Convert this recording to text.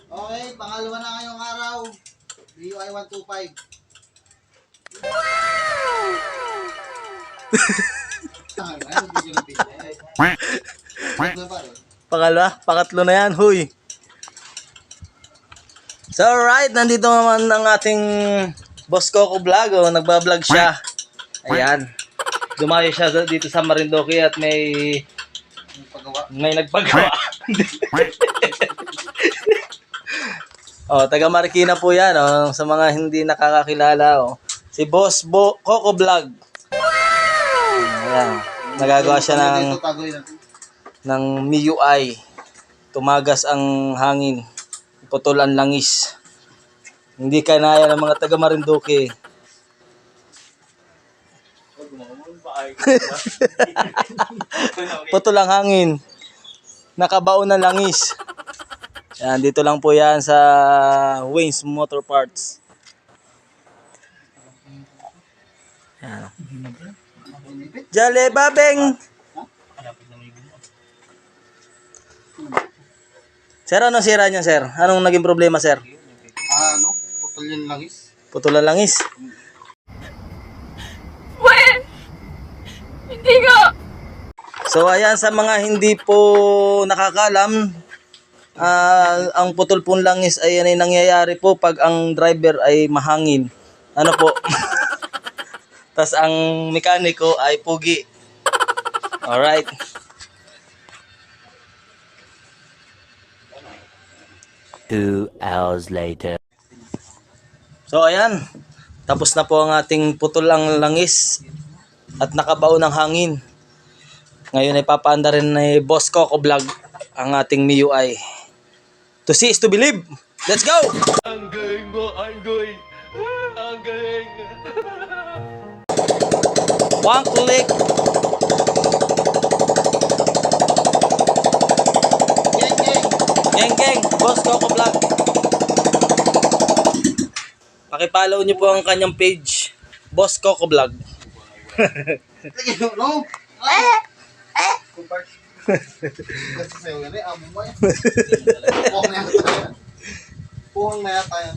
Okay, pangalawa na ngayong araw. BUI 125. Pangalawa, pangatlo na yan, huy. So alright, nandito naman ang ating Boss Coco Vlog. Oh, nagbablog siya. Ayan. Dumayo siya dito sa Marindoque at may nagpagawa. Oh, taga Marikina po 'yan, oh, sa mga hindi nakakakilala, oh. Si Boss Coco Vlog. Ayan. Nagagawa siya ng MIUI. Tumagas ang hangin. Putol ang langis. Hindi kanaya ng mga taga Marindoque. Putol ang hangin. Nakabaon ng langis. Yan, dito lang po yan sa Wings Motor Parts. Yan. Jale babeng. Sir, anong sira niyan, sir? Anong naging problema, sir? Putol yung langis. Putulan langis. Well, hindi nga. So, ayan, sa mga hindi po nakakalam, ang putol pong langis ay yan ay nangyayari po pag ang driver ay mahangin. Ano po? Tas ang mekaniko ay pugi. Alright. Two hours later. So ayan, tapos na po ang ating putol ang langis at nakabaon ng hangin. Ngayon ay papaanda rin ni Boss Coco Vlog ang ating MIUI. To see is to believe. Let's go! Ang galing mo, ang galing. Ang galing. One click. Geng, Boss Coco Vlog. Pakipollow niyo po ang kanyang page, Boss Coco Vlog. No. Kasi sa'yo gani, amo mo yan. Puwang na yata yan.